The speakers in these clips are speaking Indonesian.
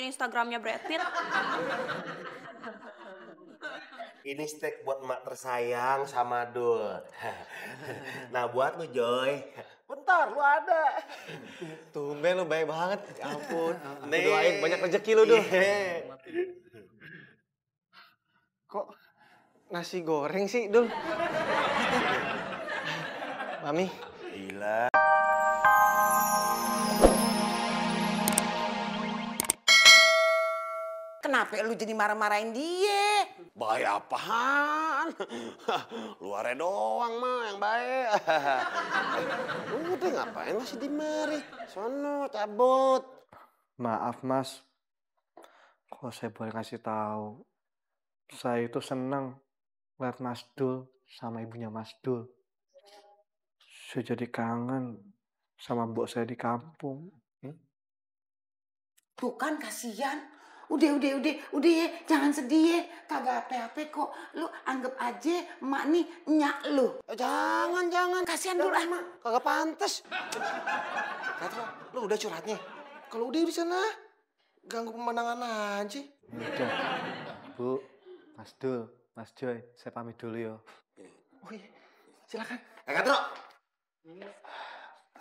ngeliatin Instagramnya Brad Pitt. Ini steak buat emak tersayang sama Dul. Nah buat lu Joy. Bentar lu ada. Tumben lu baik banget. Ya ampun. Nih. Doain banyak rezeki lu Dul. Kok nasi goreng sih Dul? Mami. Gila. Kenapa lu jadi marah-marahin dia? Baik apaan? Luarnya doang mah yang baik. Udah ngapain masih di mari? Sono cabut. Maaf Mas. Kalau saya boleh kasih tahu, saya itu senang lihat Mas Dul sama ibunya Mas Dul. Saya jadi kangen sama mbok saya di kampung. Tuh kan kasihan. Udah ya, jangan sedih ya. Kagak apa-apa kok. Lu anggap aja emak nih nyak lu. Jangan. Kasihan dulu ah. Kagak pantas. Katra, lu udah curhatnya? Kalau udah di sana, ganggu pemandangan aja. Udah, Bu, Mas Dul, Mas Joy, saya pamit dulu yo. Oh iya, silakan. Katro.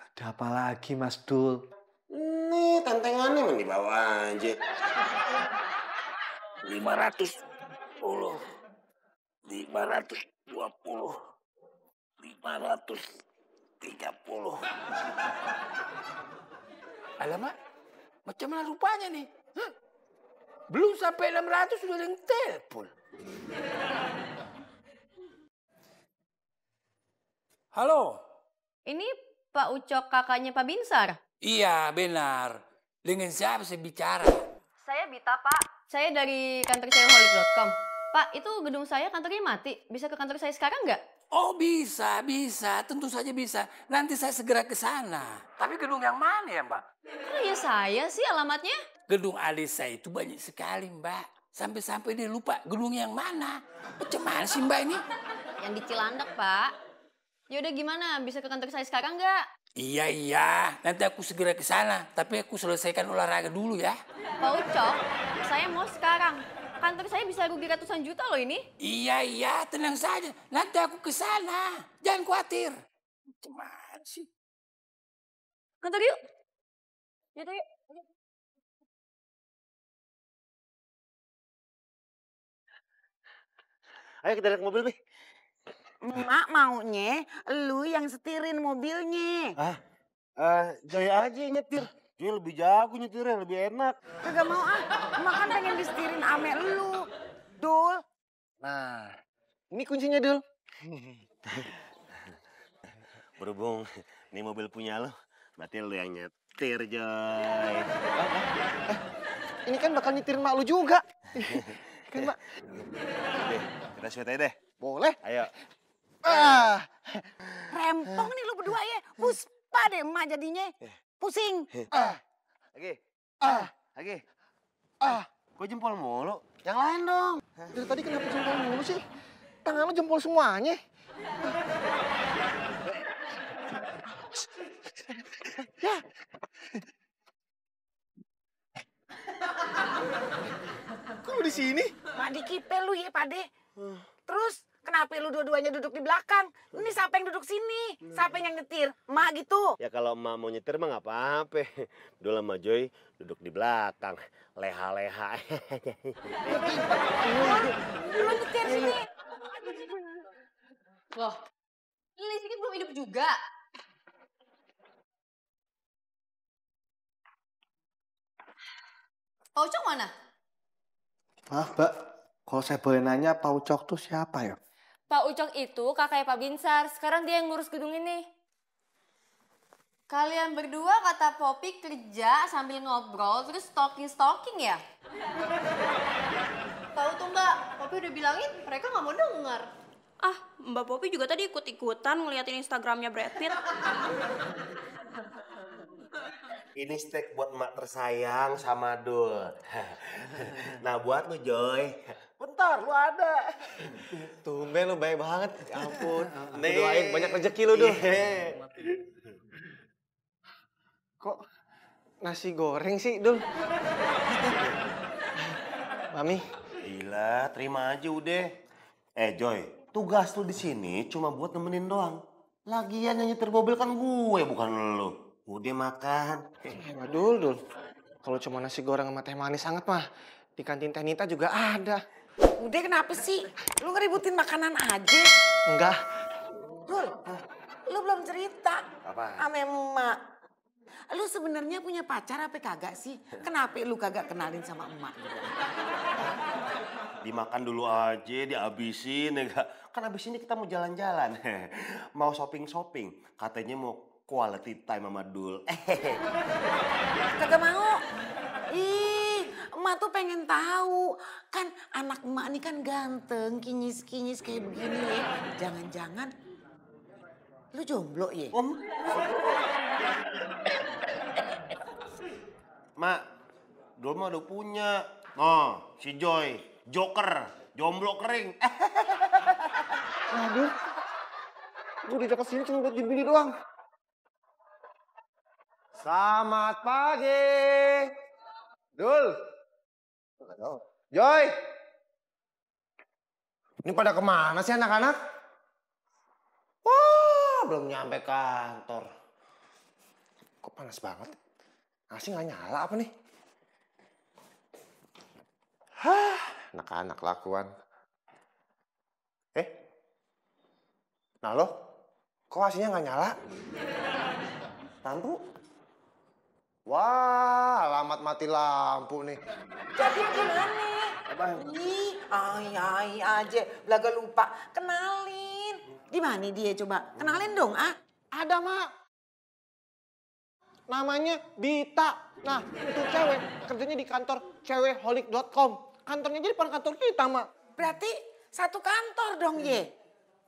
Ada apa lagi Mas Dul? Nih, tantengannya mah di bawah aja. 510, 520, 530. Alamak, macam mana rupanya nih? Belum sampai 600 sudah ada yang telepon. Halo? Ini Pak Ucok kakaknya Pak Binsar? Iya, benar. Dengan siapa saya bicara? Saya Bita, Pak. Saya dari kantor cewekholik.com. Pak, itu gedung saya kantornya mati. Bisa ke kantor saya sekarang nggak? Oh bisa. Tentu saja bisa. Nanti saya segera ke sana. Tapi gedung yang mana ya, Mbak? Kok ya saya sih alamatnya? Gedung adik saya itu banyak sekali, Mbak. Sampai-sampai dia lupa gedung yang mana. Macam mana sih, Mbak ini? Yang di Cilandak, Pak. Yaudah gimana? Bisa ke kantor saya sekarang nggak? Iya. Nanti aku segera ke sana. Tapi aku selesaikan olahraga dulu ya. Pak Ucok, saya mau sekarang. Kantor saya bisa rugi ratusan juta loh ini. Iya. Tenang saja. Nanti aku ke sana. Jangan khawatir. Macam mana sih? Kantor yuk. Yaudah yuk. Ayo kita naik mobil, Bi. Emak maunya lu yang setirin mobilnya. Joy aja yang nyetir. Joy lebih jago nyetirnya, lebih enak. Kagak mau ah. Emak kan pengen disetirin ame lu. Dul. Nah, ini kuncinya Dul. Berhubung ini mobil punya lo, berarti lo yang nyetir, Joy. Ini kan bakal nyetirin mak lu juga. Kan, Mak? Deh, kita sweat aja deh. Boleh. Ayo. Rempong nih lu berdua ya. Puspa deh emak jadinya. Pusing. Lagi. Kok jempol mulu? Yang lain dong. Dari tadi kenapa jempol mulu sih? Tangan lu jempol semuanya. Ya. Kok lu di sini? Mak dikipel lu ya, Pade. Terus kenapa lu dua-duanya duduk di belakang? Ini siapa yang duduk sini? Siapa yang nyetir? Emak gitu. Ya kalau emak mau nyetir mah nggak apa-apa. Dulu sama Joy duduk di belakang. Leha-leha. Lu nyetir sini. Loh, ini listriknya belum hidup juga. Pak Ucok mana? Maaf, Mbak. Kalau saya boleh nanya, Pak Ucok tuh siapa ya? Pak Ucok itu kakaknya Pak Binsar. Sekarang dia yang ngurus gedung ini. Kalian berdua kata Poppy kerja sambil ngobrol terus stalking ya? Tahu tuh Mbak, Poppy udah bilangin mereka nggak mau denger. Ah, Mbak Poppy juga tadi ikut-ikutan ngeliatin Instagramnya Brad Pitt. Ini steak buat emak tersayang sama Dul. Nah buat lu Joy. Bentar lu ada. Tumben lu baik banget. Ya ampun. Doain banyak rezeki lu Dul. Kok nasi goreng sih Dul? Mami. Gila, terima aja udah. Joy, tugas lu di sini cuma buat nemenin doang. Lagian yang nyetir mobil kan gue, bukan lu. Udah makan. Dul. Kalau cuma nasi goreng sama teh manis hangat mah, di kantin Teh Nita juga ada. Udah kenapa sih? Lu ngeributin makanan aja. Enggak. Dul, lu belum cerita. Apa? Sama emak. Lu sebenarnya punya pacar apa kagak sih? Kenapa lu kagak kenalin sama emak? Dimakan dulu aja, dihabisin ya gak? Kan abis ini kita mau jalan-jalan. Mau shopping-shopping. Katanya mau quality time sama Dul. Kagak mau. Ih, emak tuh pengen tahu. Kan anak emak ini kan ganteng, kinyis-kinyis kayak begini ya. Jangan-jangan lu jomblo ya? Mak, Dul mah udah punya. Oh, si Joy, Joker, jomblo kering. Aduh. Gue diajak kesini cuma buat gini doang. Selamat pagi. Dul. Joy. Ini pada kemana sih anak-anak? Wah, belum nyampe kantor. Kok panas banget? AC nggak nyala apa nih? Hah, anak-anak lakuan. Nah lo, kok AC-nya nggak nyala? Lampu? Wah, alamat mati lampu nih. Jadi gimana? Ih, ai aja, belaga lupa. Kenalin. Di mana dia coba? Kenalin dong, ah. Ada, Mak. Namanya Dita. Nah, itu cewek. Kerjanya di kantor cewekholik.com. Kantornya jadi depan kantor kita, Mak. Berarti satu kantor dong, Ye.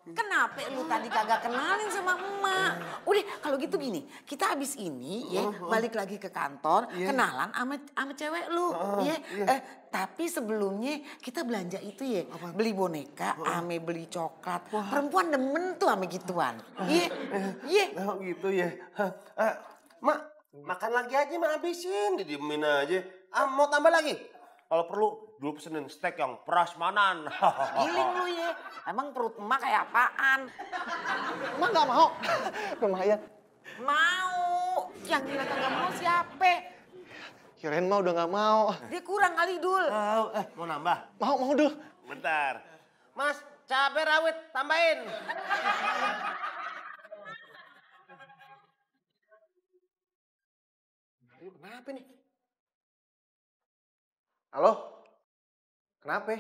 Kenapa lu tadi kagak kenalin sama emak? Udah, kalau gitu gini, kita habis ini ya balik lagi ke kantor, kenalan sama cewek lu, ya. Tapi sebelumnya kita belanja itu ya, beli boneka, ame beli coklat. Perempuan demen tuh ame gituan. Iya. Oh gitu ya. Mak, makan lagi aja, Mak, habisin. Didiemin aja. Mau tambah lagi? Kalau perlu, dulu pesenin steak yang prasmanan. Giling lu ya. Emang perut emak kayak apaan? Emak nggak mau. Lumayan. Mau. Yang bilang kagak mau siapa? Kirain mah udah nggak mau. Dia kurang kali, Dul. Mau nambah? Mau Dul. Bentar. Mas, cabai rawit tambahin. Kenapa nih? Halo? Kenapa?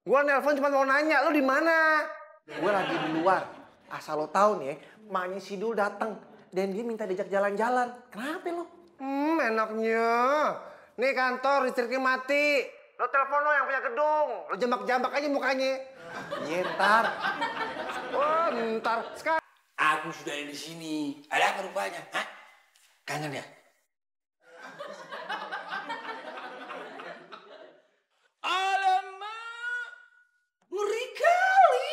Gua nelpon cuma mau nanya, lo di mana? Gue lagi di luar. Asal lo tahu nih, maknya si Dul datang dan dia minta diajak jalan-jalan. Kenapa lo? Enaknya. Nih kantor listriknya mati. Lo telepon lo yang punya gedung. Lo jambak-jambak aja mukanya. Iya, ntar. Oh, ntar. Sekarang. Aku sudah ada di sini. Ada apa rupanya? Hah? Kangen ya? Alamak, ngeri kali.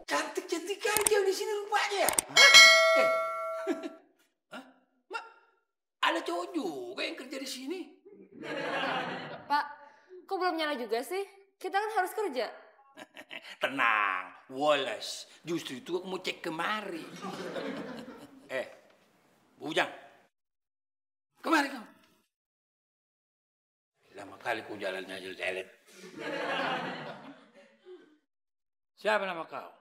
Cantik-cantik kali dia di sini rupanya ya. Hah? Mak, ada cowok juga yang kerja di sini. Pak, kok belum nyala juga sih? Kita kan harus kerja. Tenang, Wallace. Justru itu aku mau cek kemari. Bujang. Kemari kamu. Lama kali kau jalannya jelet-jelet. Siapa nama kau?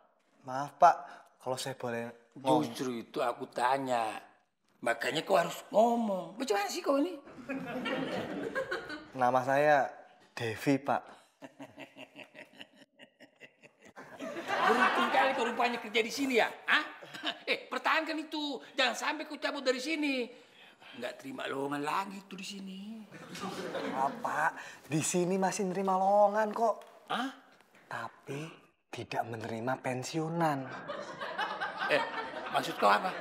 Maaf Pak, kalau saya boleh Justru itu aku tanya. Makanya kau harus ngomong. Bagaimana sih kau ini? Nama saya Devi, Pak. Beruntung kali kau rupanya kerja di sini ya? Hah? Pertahankan itu. Jangan sampai kau cabut dari sini. Nggak terima lowongan lagi tuh di sini. Pak, di sini masih nerima lowongan kok. Hah? Tapi tidak menerima pensiunan. Maksud kau apa?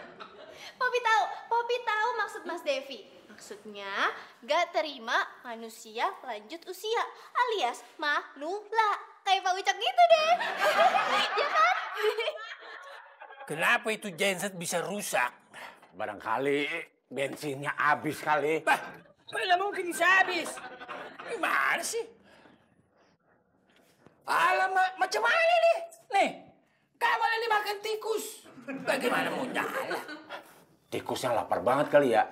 Popi tahu maksud Mas Devi. Maksudnya gak terima manusia lanjut usia alias manula. Kayak Pak Wicak gitu deh. Ya kan? Kenapa itu genset bisa rusak? Barangkali bensinnya habis kali. Mana mungkin bisa habis? Gimana sih? Alamak, macam mana nih? Nih, kamu ini makan tikus. Bagaimana mau nyala? Tikusnya lapar banget kali ya.